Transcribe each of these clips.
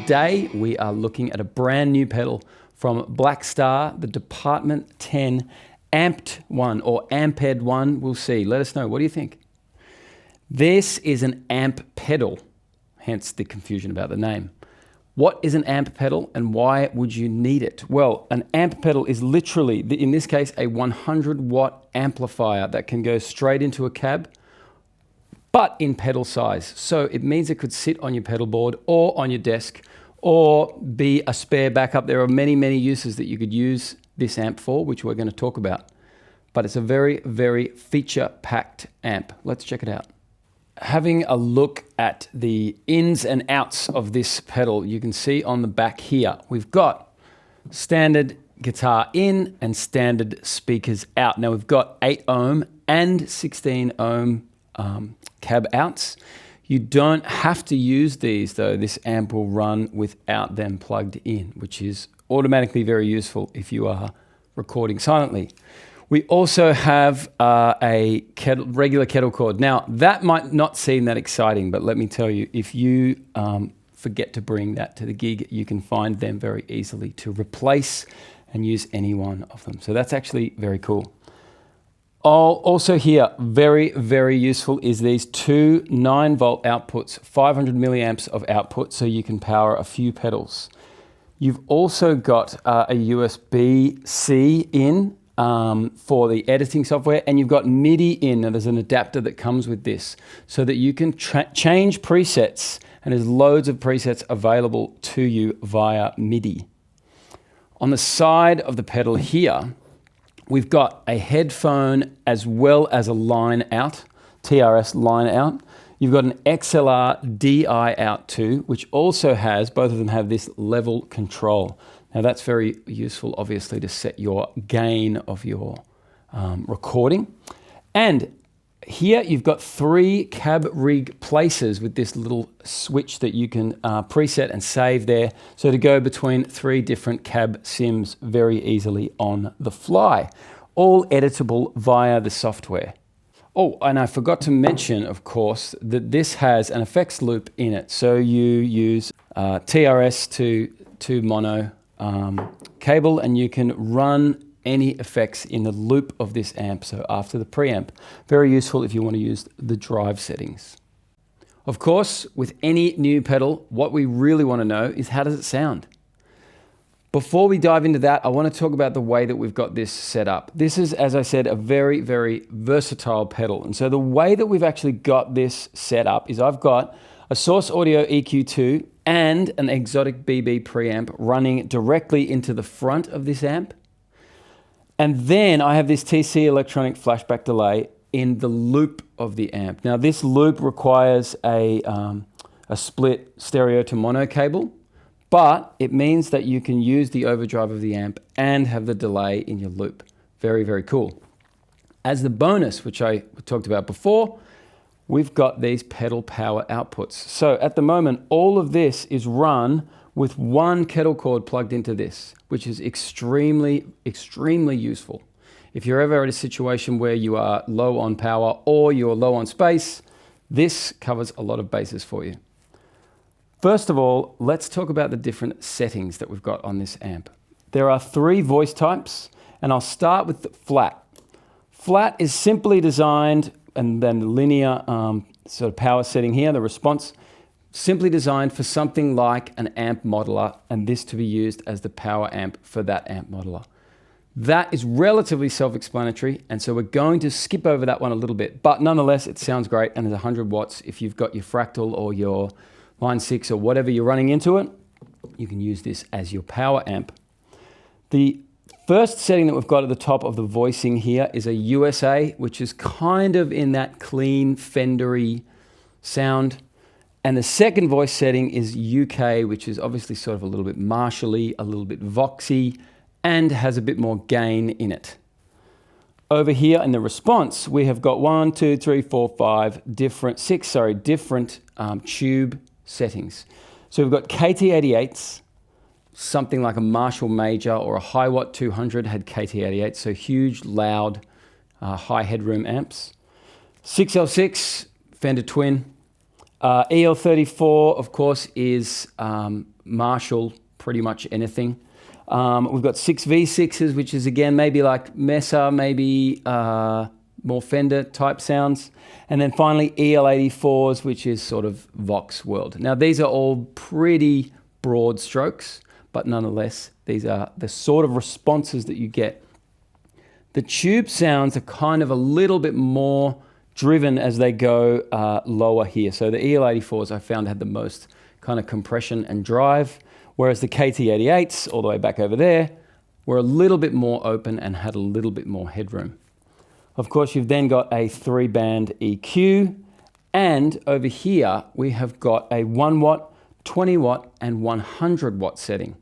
today we are looking at a brand new pedal from Blackstar, the Department 10 Amped one or Amped one. We'll see. Let us know. What do you think? This is an amp pedal, hence the confusion about the name. What is an amp pedal and why would you need it? Well, an amp pedal is literally, in this case, a 100-watt amplifier that can go straight into a cab, but in pedal size. So it means it could sit on your pedal board or on your desk or be a spare backup. There are many, many uses that you could use this amp for, which we're going to talk about. But it's a very, very feature-packed amp. Let's check it out. Having a look at the ins and outs of this pedal, you can see on the back here, we've got standard guitar in and standard speakers out. Now we've got 8 ohm and 16 ohm cab outs. You don't have to use these though. This amp will run without them plugged in, which is automatically very useful if you are recording silently. We also have a regular kettle cord. Now, that might not seem that exciting, but let me tell you, if you forget to bring that to the gig, you can find them very easily to replace and use any one of them. So that's actually very cool. Also here, very, very useful is these two 9-volt outputs, 500 milliamps of output, so you can power a few pedals. You've also got a USB-C in for the editing software, and you've got MIDI in. Now there's an adapter that comes with this so that you can change presets, and there's loads of presets available to you via MIDI. On the side of the pedal here, we've got a headphone as well as a line out, TRS line out. You've got an XLR DI out too, which also has, both of them have this level control. Now that's very useful, obviously, to set your gain of your recording. And here you've got 3 cab rig places with this little switch that you can preset and save there. So to go between 3 different cab sims very easily on the fly. All editable via the software. Oh, and I forgot to mention, of course, that this has an effects loop in it. So you use TRS to mono cable, and you can run any effects in the loop of this amp, so after the preamp. Very useful if you want to use the drive settings. Of course, with any new pedal, what we really want to know is how does it sound? Before we dive into that, I want to talk about the way that we've got this set up. This is, as I said, a very, very versatile pedal. And so the way that we've actually got this set up is I've got a Source Audio EQ2 and an Exotic BB preamp running directly into the front of this amp. And then I have this TC electronic flashback delay in the loop of the amp. Now this loop requires a split stereo to mono cable, but it means that you can use the overdrive of the amp and have the delay in your loop. Very, very cool. As the bonus, which I talked about before, we've got these pedal power outputs. So at the moment, all of this is run with one kettle cord plugged into this, which is extremely, extremely useful. If you're ever at a situation where you are low on power or you're low on space, this covers a lot of bases for you. First of all, let's talk about the different settings that we've got on this amp. There are 3 voice types, and I'll start with the flat. Flat is simply designed, and then the linear sort of power setting here, the response, simply designed for something like an amp modeler, and this to be used as the power amp for that amp modeler. That is relatively self-explanatory, and so we're going to skip over that one a little bit, but nonetheless, it sounds great, and it's 100 watts. If you've got your Fractal or your Line 6 or whatever you're running into it, you can use this as your power amp. The first setting that we've got at the top of the voicing here is a USA, which is kind of in that clean, Fendery sound. And the second voice setting is UK, which is obviously sort of a little bit Marshall-y, a little bit Voxy, and has a bit more gain in it. Over here in the response, we have got 6 different tube settings. So we've got KT88s, something like a Marshall Major or a Hiwatt 200 had KT88, so huge, loud, high headroom amps. 6L6, Fender Twin. EL34, of course, is Marshall, pretty much anything. We've got 6 V6s, which is again maybe like Mesa, maybe more Fender type sounds. And then finally EL84s, which is sort of Vox world. Now these are all pretty broad strokes, but nonetheless, these are the sort of responses that you get. The tube sounds are kind of a little bit more driven as they go lower here. So the EL84s I found had the most kind of compression and drive, whereas the KT88s, all the way back over there, were a little bit more open and had a little bit more headroom. Of course, you've then got a 3-band EQ, and over here we have got a 1 watt, 20 watt, and 100 watt setting.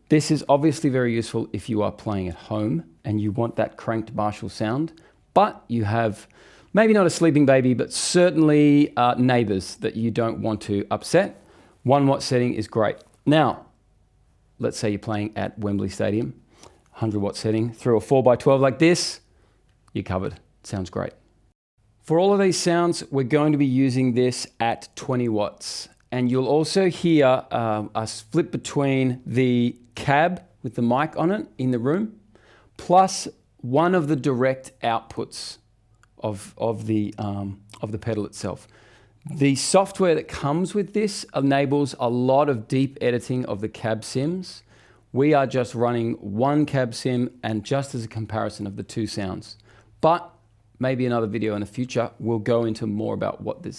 This is obviously very useful if you are playing at home and you want that cranked Marshall sound, but you have maybe not a sleeping baby, but certainly neighbors that you don't want to upset. 1 watt setting is great. Now, let's say you're playing at Wembley Stadium, 100 watt setting, through a 4x12 like this, you're covered. Sounds great. For all of these sounds, we're going to be using this at 20 watts. And you'll also hear us flip between the cab with the mic on it in the room, plus one of the direct outputs of the pedal itself. The software that comes with this enables a lot of deep editing of the cab sims. We are just running one cab sim, and just as a comparison of the two sounds. But maybe another video in the future will go into more about what the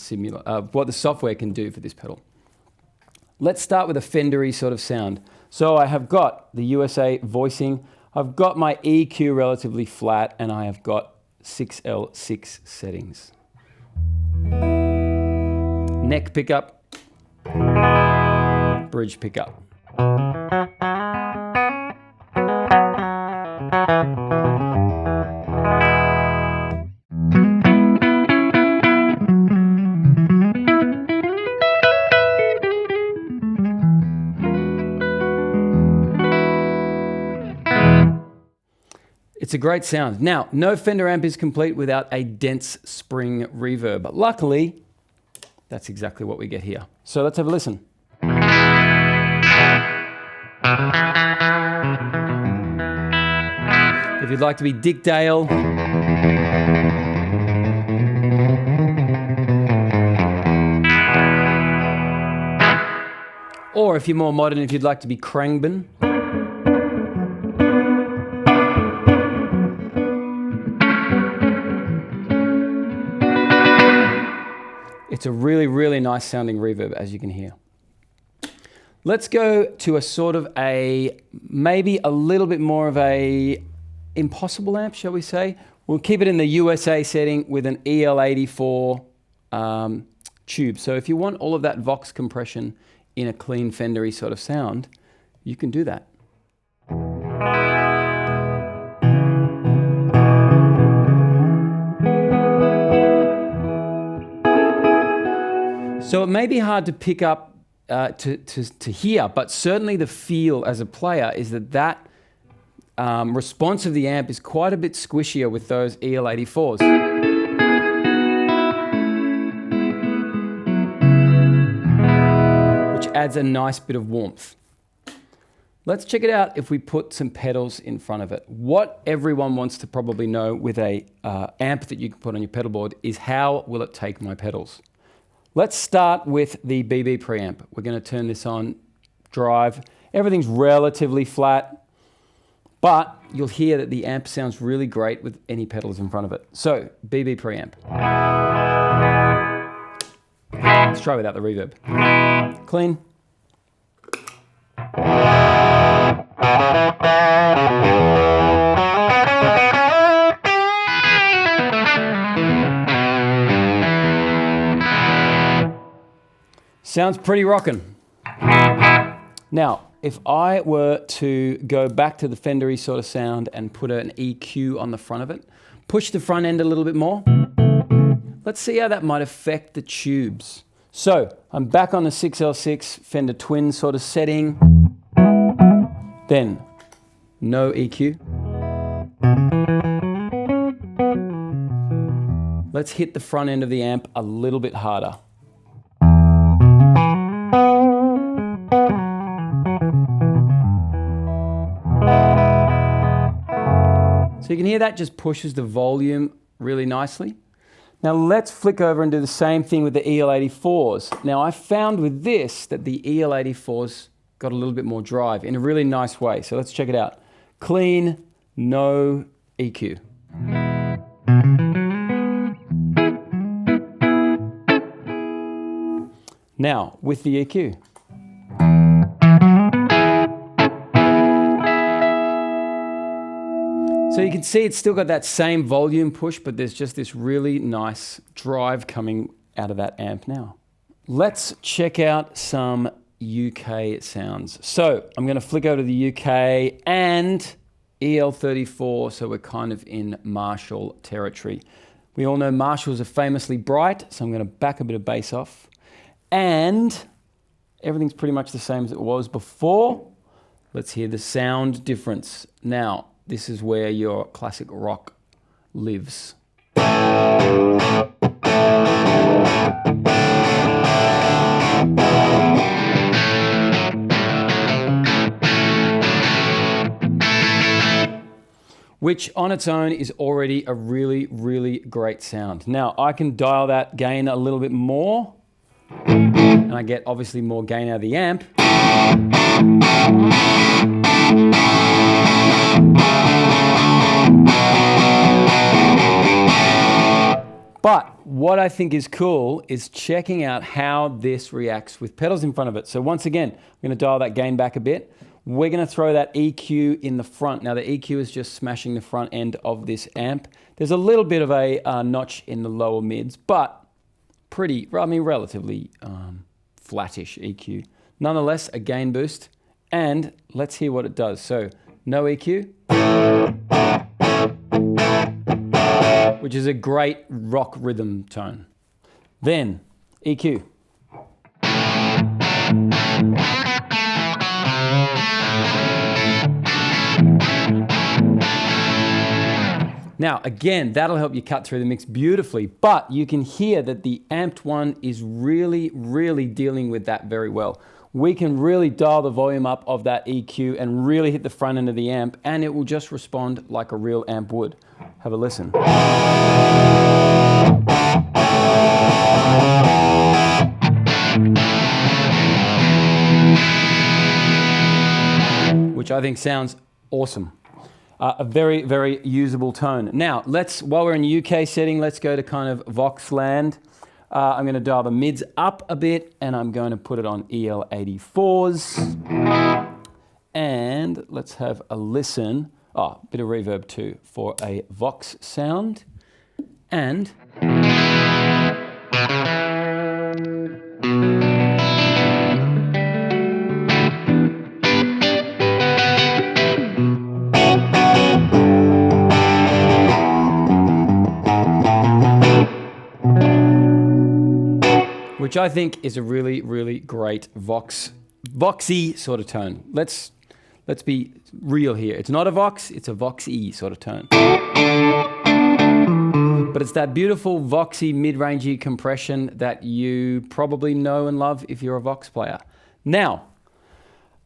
software can do for this pedal. Let's start with a Fender-y sort of sound. So I have got the USA voicing, I've got my EQ relatively flat, and I have got 6L6 settings. Neck pickup, bridge pickup. It's a great sound. Now, no Fender amp is complete without a dense spring reverb, but luckily, that's exactly what we get here. So let's have a listen. If you'd like to be Dick Dale, or if you're more modern, if you'd like to be Khruangbin. It's a really, really nice sounding reverb, as you can hear. Let's go to a sort of maybe a little bit more of a impossible amp, shall we say. We'll keep it in the USA setting with an EL84 tube. So if you want all of that Vox compression in a clean Fender-y sort of sound, you can do that. So it may be hard to pick up, to hear, but certainly the feel as a player is that response of the amp is quite a bit squishier with those EL84s. Which adds a nice bit of warmth. Let's check it out if we put some pedals in front of it. What everyone wants to probably know with a amp that you can put on your pedal board is how will it take my pedals? Let's start with the BB preamp. We're going to turn this on, drive. Everything's relatively flat, but you'll hear that the amp sounds really great with any pedals in front of it. So, BB preamp. Let's try without the reverb. Clean. Sounds pretty rockin'. Now, if I were to go back to the Fender-y sort of sound and put an EQ on the front of it, push the front end a little bit more, let's see how that might affect the tubes. So, I'm back on the 6L6 Fender Twin sort of setting. Then, no EQ. Let's hit the front end of the amp a little bit harder. So you can hear that just pushes the volume really nicely. Now let's flick over and do the same thing with the EL84s. Now I found with this that the EL84s got a little bit more drive in a really nice way. So let's check it out. Clean, no EQ. Now with the EQ. So you can see it's still got that same volume push, but there's just this really nice drive coming out of that amp now. Let's check out some UK sounds. So I'm going to flick over to the UK and EL34, so we're kind of in Marshall territory. We all know Marshalls are famously bright, so I'm going to back a bit of bass off. And everything's pretty much the same as it was before. Let's hear the sound difference. Now, this is where your classic rock lives. Which on its own is already a really, really great sound. Now I can dial that gain a little bit more, and I get obviously more gain out of the amp. But what I think is cool is checking out how this reacts with pedals in front of it. So once again, I'm going to dial that gain back a bit. We're going to throw that EQ in the front. Now the EQ is just smashing the front end of this amp. There's a little bit of a notch in the lower mids, but relatively flattish EQ. Nonetheless, a gain boost, and let's hear what it does. So no EQ, which is a great rock rhythm tone. Then EQ. Now, again, that'll help you cut through the mix beautifully, but you can hear that the amped one is really, really dealing with that very well. We can really dial the volume up of that EQ and really hit the front end of the amp, and it will just respond like a real amp would. Have a listen. Which I think sounds awesome. A very, very usable tone. Now, while we're in UK setting, let's go to kind of Vox land. I'm going to dial the mids up a bit, and I'm going to put it on EL84s. And let's have a listen. Oh, a bit of reverb too for a Vox sound. And which I think is a really, really great Voxy sort of tone. Let's be real here. It's not a Vox, it's a Voxy sort of tone. But it's that beautiful Voxy mid-rangey compression that you probably know and love if you're a Vox player. Now,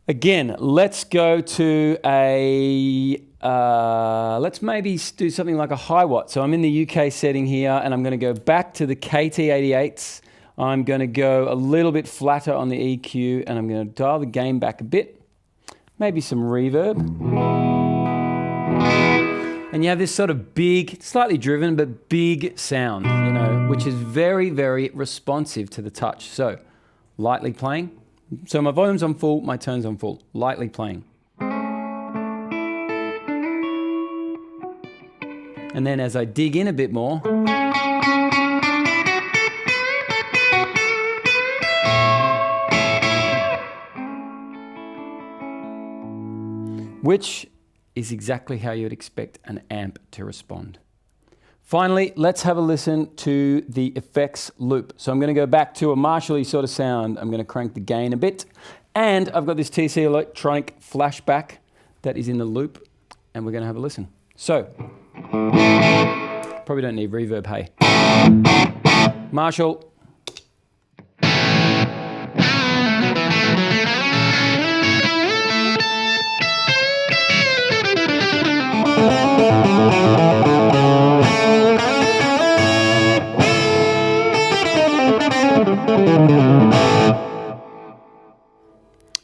again, let's go to let's maybe do something like a high watt. So I'm in the UK setting here, and I'm going to go back to the KT88s. I'm going to go a little bit flatter on the EQ, and I'm going to dial the gain back a bit, maybe some reverb. And you have this sort of big, slightly driven, but big sound, you know, which is very, very responsive to the touch. So, lightly playing. So my volume's on full, my tone's on full, lightly playing. And then as I dig in a bit more, which is exactly how you would expect an amp to respond. Finally, let's have a listen to the effects loop. So I'm going to go back to a Marshall-y sort of sound. I'm going to crank the gain a bit. And I've got this TC electronic flashback that is in the loop, and we're going to have a listen. So, probably don't need reverb, hey. Marshall.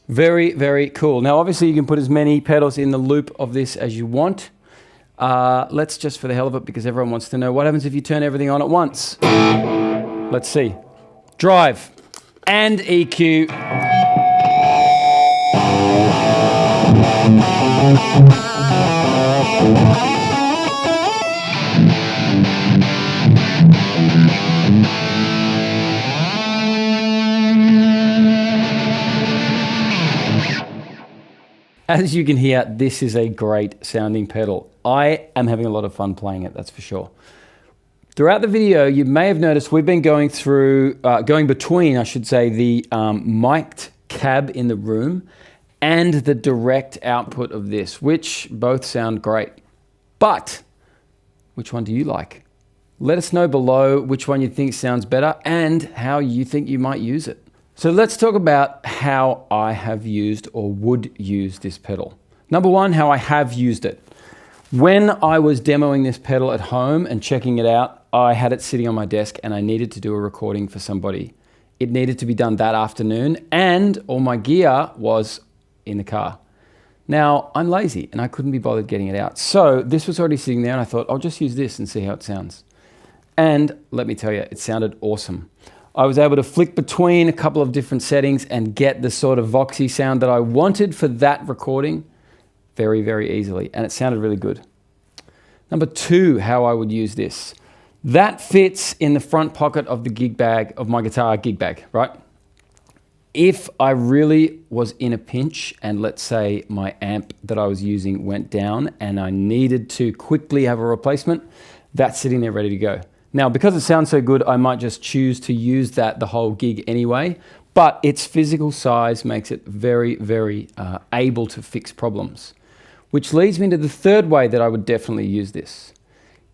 Very, very cool. Now, obviously, you can put as many pedals in the loop of this as you want. Let's just, for the hell of it, because everyone wants to know, what happens if you turn everything on at once? Let's see. Drive and EQ. As you can hear, this is a great sounding pedal. I am having a lot of fun playing it, that's for sure. Throughout the video, you may have noticed we've been going between, I should say, the mic'd cab in the room and the direct output of this, which both sound great. But which one do you like? Let us know below which one you think sounds better and how you think you might use it. So let's talk about how I have used or would use this pedal. Number one, how I have used it. When I was demoing this pedal at home and checking it out, I had it sitting on my desk and I needed to do a recording for somebody. It needed to be done that afternoon and all my gear was in the car. Now, I'm lazy and I couldn't be bothered getting it out. So this was already sitting there and I thought, I'll just use this and see how it sounds. And let me tell you, it sounded awesome. I was able to flick between a couple of different settings and get the sort of voxy sound that I wanted for that recording very, very easily. And it sounded really good. Number two, how I would use this. That fits in the front pocket of the gig bag, of my guitar gig bag, right? If I really was in a pinch and let's say my amp that I was using went down and I needed to quickly have a replacement, that's sitting there ready to go. Now, because it sounds so good, I might just choose to use that the whole gig anyway, but its physical size makes it very, very able to fix problems. Which leads me to the third way that I would definitely use this.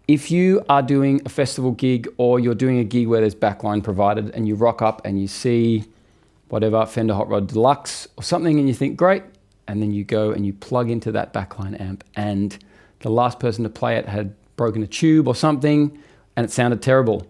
If you are doing a festival gig or you're doing a gig where there's backline provided and you rock up and you see whatever, Fender Hot Rod Deluxe or something and you think, great, and then you go and you plug into that backline amp and the last person to play it had broken a tube or something, and it sounded terrible.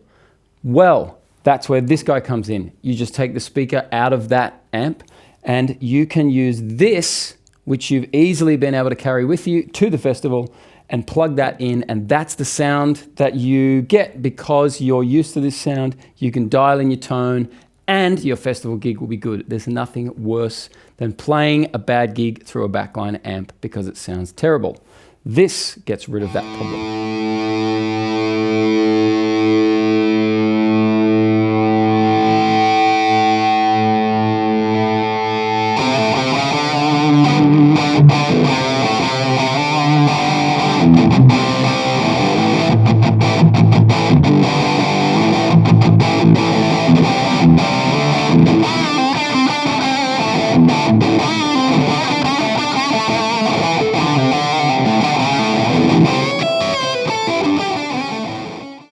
Well, that's where this guy comes in. You just take the speaker out of that amp and you can use this, which you've easily been able to carry with you to the festival and plug that in, and that's the sound that you get because you're used to this sound. You can dial in your tone and your festival gig will be good. There's nothing worse than playing a bad gig through a backline amp because it sounds terrible. This gets rid of that problem.